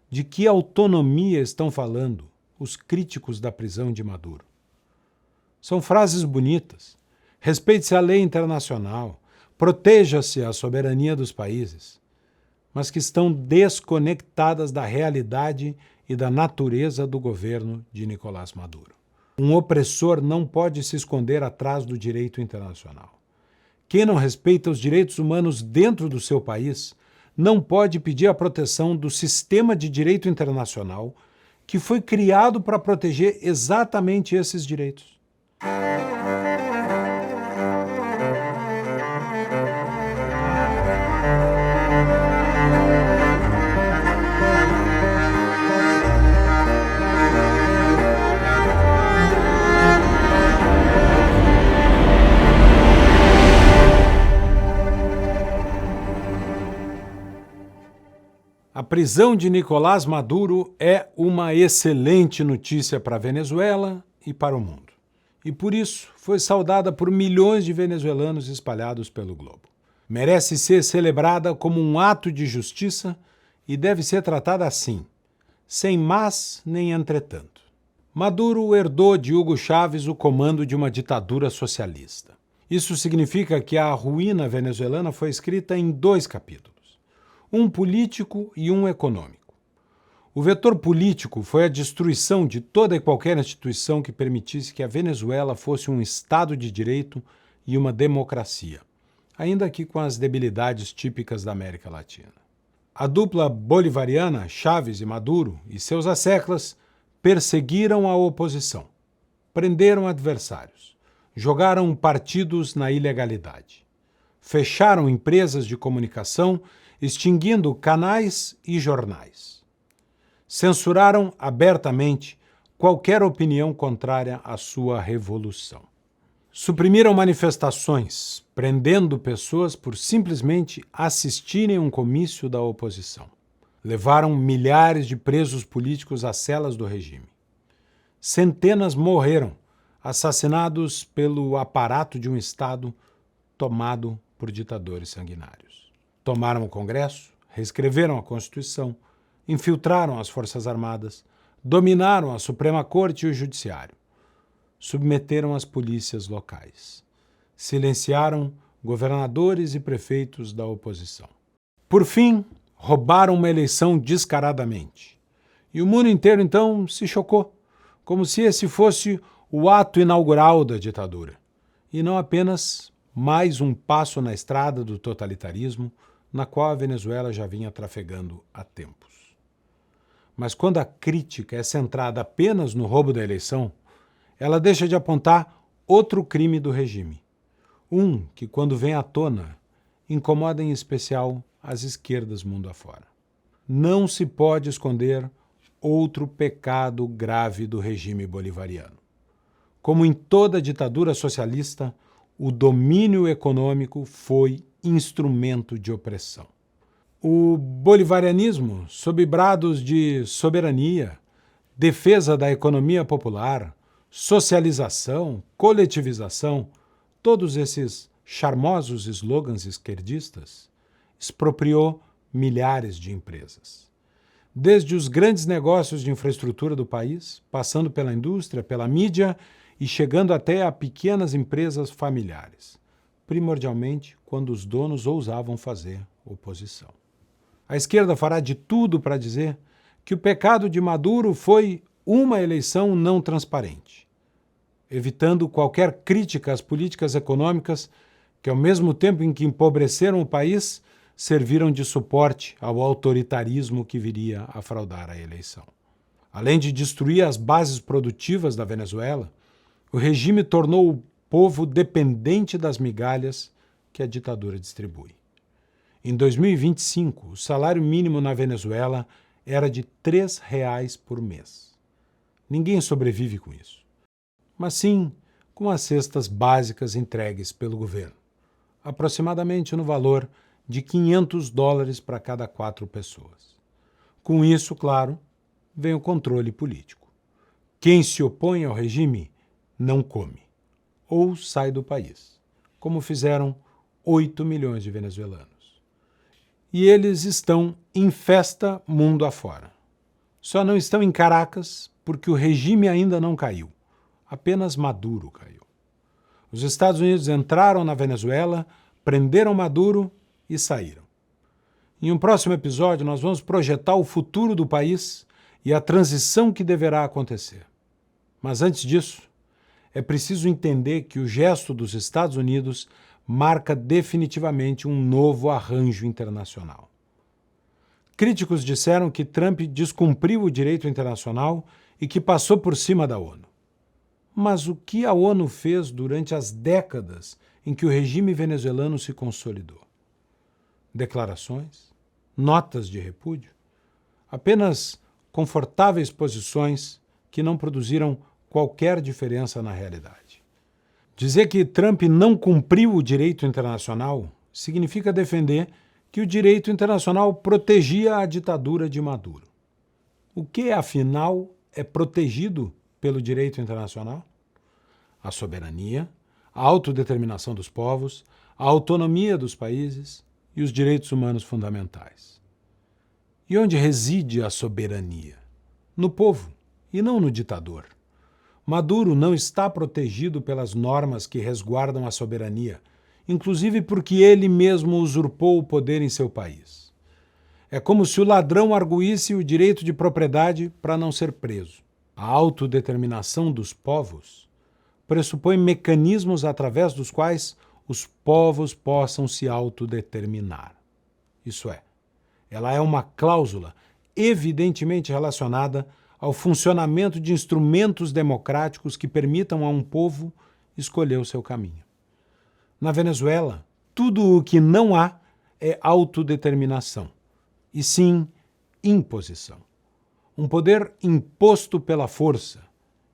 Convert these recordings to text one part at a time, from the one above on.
De que autonomia estão falando os críticos da prisão de Maduro? São frases bonitas. Respeite-se a lei internacional, proteja-se a soberania dos países, mas que estão desconectadas da realidade e da natureza do governo de Nicolás Maduro. Um opressor não pode se esconder atrás do direito internacional. Quem não respeita os direitos humanos dentro do seu país não pode pedir a proteção do sistema de direito internacional que foi criado para proteger exatamente esses direitos. A prisão de Nicolás Maduro é uma excelente notícia para a Venezuela e para o mundo. E por isso foi saudada por milhões de venezuelanos espalhados pelo globo. Merece ser celebrada como um ato de justiça e deve ser tratada assim, sem mas nem entretanto. Maduro herdou de Hugo Chávez o comando de uma ditadura socialista. Isso significa que a ruína venezuelana foi escrita em 2 capítulos. Um político e um econômico. O vetor político foi a destruição de toda e qualquer instituição que permitisse que a Venezuela fosse um Estado de direito e uma democracia, ainda que com as debilidades típicas da América Latina. A dupla bolivariana, Chávez e Maduro, e seus asseclas, perseguiram a oposição, prenderam adversários, jogaram partidos na ilegalidade, fecharam empresas de comunicação, extinguindo canais e jornais. Censuraram abertamente qualquer opinião contrária à sua revolução. Suprimiram manifestações, prendendo pessoas por simplesmente assistirem a um comício da oposição. Levaram milhares de presos políticos às celas do regime. Centenas morreram, assassinados pelo aparato de um Estado tomado por ditadores sanguinários. Tomaram o Congresso, reescreveram a Constituição, infiltraram as Forças Armadas, dominaram a Suprema Corte e o Judiciário, submeteram as polícias locais, silenciaram governadores e prefeitos da oposição. Por fim, roubaram uma eleição descaradamente. E o mundo inteiro, então, se chocou, como se esse fosse o ato inaugural da ditadura, e não apenas mais um passo na estrada do totalitarismo, na qual a Venezuela já vinha trafegando há tempos. Mas quando a crítica é centrada apenas no roubo da eleição, ela deixa de apontar outro crime do regime. Um que, quando vem à tona, incomoda em especial as esquerdas mundo afora. Não se pode esconder outro pecado grave do regime bolivariano. Como em toda ditadura socialista, o domínio econômico foi instrumento de opressão. O bolivarianismo, sob brados de soberania, defesa da economia popular, socialização, coletivização, todos esses charmosos slogans esquerdistas, expropriou milhares de empresas. Desde os grandes negócios de infraestrutura do país, passando pela indústria, pela mídia e chegando até a pequenas empresas familiares, primordialmente quando os donos ousavam fazer oposição. A esquerda fará de tudo para dizer que o pecado de Maduro foi uma eleição não transparente, evitando qualquer crítica às políticas econômicas que, ao mesmo tempo em que empobreceram o país, serviram de suporte ao autoritarismo que viria a fraudar a eleição. Além de destruir as bases produtivas da Venezuela, o regime tornou o povo dependente das migalhas que a ditadura distribui. Em 2025, o salário mínimo na Venezuela era de R$ 3 por mês. Ninguém sobrevive com isso, mas sim com as cestas básicas entregues pelo governo, aproximadamente no valor de $500 para cada 4 pessoas. Com isso, claro, vem o controle político. Quem se opõe ao regime não come ou sai do país, como fizeram 8 milhões de venezuelanos. E eles estão em festa mundo afora. Só não estão em Caracas porque o regime ainda não caiu. Apenas Maduro caiu. Os Estados Unidos entraram na Venezuela, prenderam Maduro e saíram. Em um próximo episódio, nós vamos projetar o futuro do país e a transição que deverá acontecer. Mas antes disso, é preciso entender que o gesto dos Estados Unidos marca definitivamente um novo arranjo internacional. Críticos disseram que Trump descumpriu o direito internacional e que passou por cima da ONU. Mas o que a ONU fez durante as décadas em que o regime venezuelano se consolidou? Declarações? Notas de repúdio? Apenas confortáveis posições que não produziram qualquer diferença na realidade. Dizer que Trump não cumpriu o direito internacional significa defender que o direito internacional protegia a ditadura de Maduro. O que, afinal, é protegido pelo direito internacional? A soberania, a autodeterminação dos povos, a autonomia dos países e os direitos humanos fundamentais. E onde reside a soberania? No povo, e não no ditador. Maduro não está protegido pelas normas que resguardam a soberania, inclusive porque ele mesmo usurpou o poder em seu país. É como se o ladrão arguísse o direito de propriedade para não ser preso. A autodeterminação dos povos pressupõe mecanismos através dos quais os povos possam se autodeterminar. Isso é, ela é uma cláusula evidentemente relacionada ao funcionamento de instrumentos democráticos que permitam a um povo escolher o seu caminho. Na Venezuela, tudo o que não há é autodeterminação, e sim imposição. Um poder imposto pela força,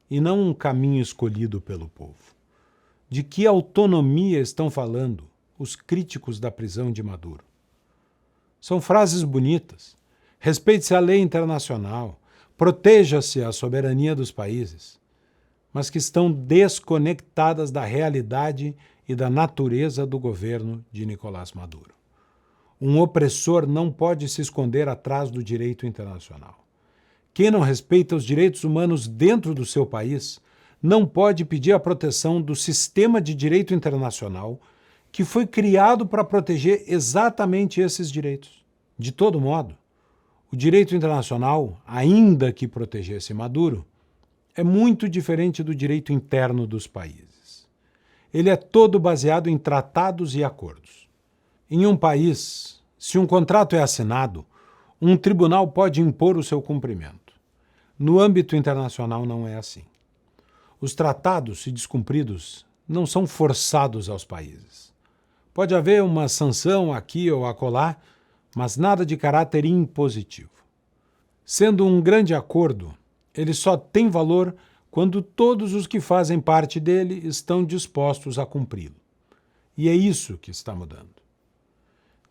e não um caminho escolhido pelo povo. De que autonomia estão falando os críticos da prisão de Maduro? São frases bonitas. Respeite-se a lei internacional, proteja-se a soberania dos países, mas que estão desconectadas da realidade e da natureza do governo de Nicolás Maduro. Um opressor não pode se esconder atrás do direito internacional. Quem não respeita os direitos humanos dentro do seu país não pode pedir a proteção do sistema de direito internacional que foi criado para proteger exatamente esses direitos. De todo modo, o direito internacional, ainda que protegesse Maduro, é muito diferente do direito interno dos países. Ele é todo baseado em tratados e acordos. Em um país, se um contrato é assinado, um tribunal pode impor o seu cumprimento. No âmbito internacional não é assim. Os tratados, se descumpridos, não são forçados aos países. Pode haver uma sanção aqui ou acolá, mas nada de caráter impositivo. Sendo um grande acordo, ele só tem valor quando todos os que fazem parte dele estão dispostos a cumpri-lo. E é isso que está mudando.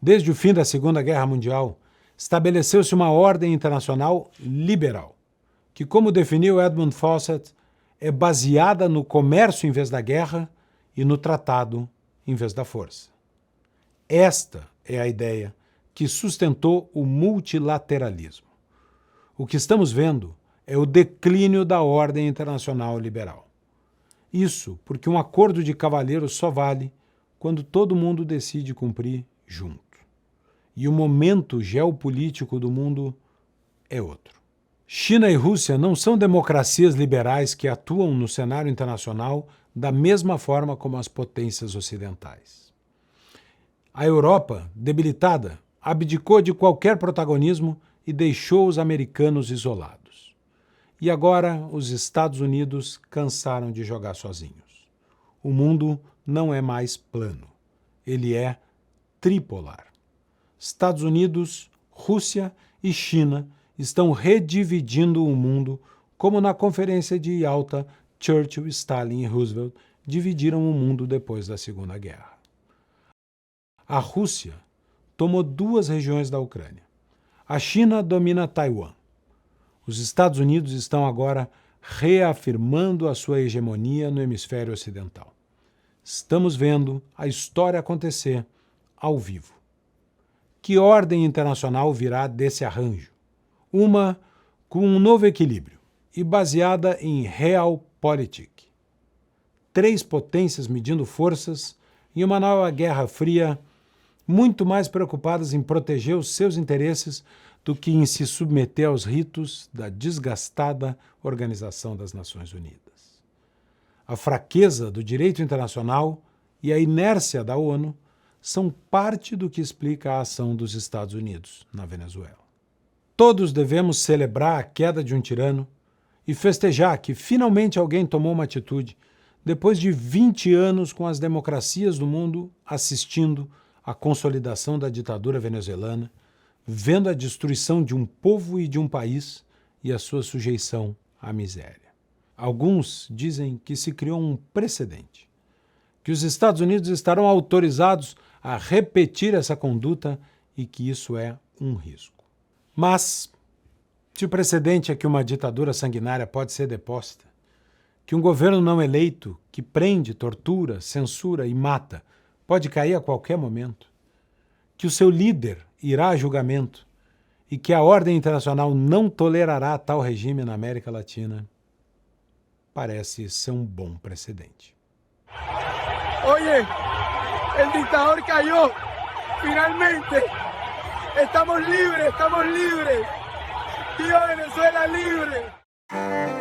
Desde o fim da Segunda Guerra Mundial, estabeleceu-se uma ordem internacional liberal, que, como definiu Edmund Fawcett, é baseada no comércio em vez da guerra e no tratado em vez da força. Esta é a ideia que sustentou o multilateralismo. O que estamos vendo é o declínio da ordem internacional liberal. Isso porque um acordo de cavalheiros só vale quando todo mundo decide cumprir junto. E o momento geopolítico do mundo é outro. China e Rússia não são democracias liberais que atuam no cenário internacional da mesma forma como as potências ocidentais. A Europa, debilitada, abdicou de qualquer protagonismo e deixou os americanos isolados. E agora os Estados Unidos cansaram de jogar sozinhos. O mundo não é mais plano, ele é tripolar. Estados Unidos, Rússia e China estão redividindo o mundo, como na Conferência de Yalta, Churchill, Stalin e Roosevelt dividiram o mundo depois da Segunda Guerra. A Rússia tomou 2 regiões da Ucrânia. A China domina Taiwan. Os Estados Unidos estão agora reafirmando a sua hegemonia no hemisfério ocidental. Estamos vendo a história acontecer ao vivo. Que ordem internacional virá desse arranjo? Uma com um novo equilíbrio e baseada em Realpolitik. 3 potências medindo forças em uma nova Guerra Fria, muito mais preocupadas em proteger os seus interesses do que em se submeter aos ritos da desgastada Organização das Nações Unidas. A fraqueza do direito internacional e a inércia da ONU são parte do que explica a ação dos Estados Unidos na Venezuela. Todos devemos celebrar a queda de um tirano e festejar que finalmente alguém tomou uma atitude depois de 20 anos com as democracias do mundo assistindo à consolidação da ditadura venezuelana, vendo a destruição de um povo e de um país e a sua sujeição à miséria. Alguns dizem que se criou um precedente, que os Estados Unidos estarão autorizados a repetir essa conduta e que isso é um risco. Mas, se o precedente é que uma ditadura sanguinária pode ser deposta, que um governo não eleito que prende, tortura, censura e mata pode cair a qualquer momento, que o seu líder irá a julgamento e que a ordem internacional não tolerará tal regime na América Latina, parece ser um bom precedente. Oye, el dictador cayó, finalmente, estamos libres, viva Venezuela libre!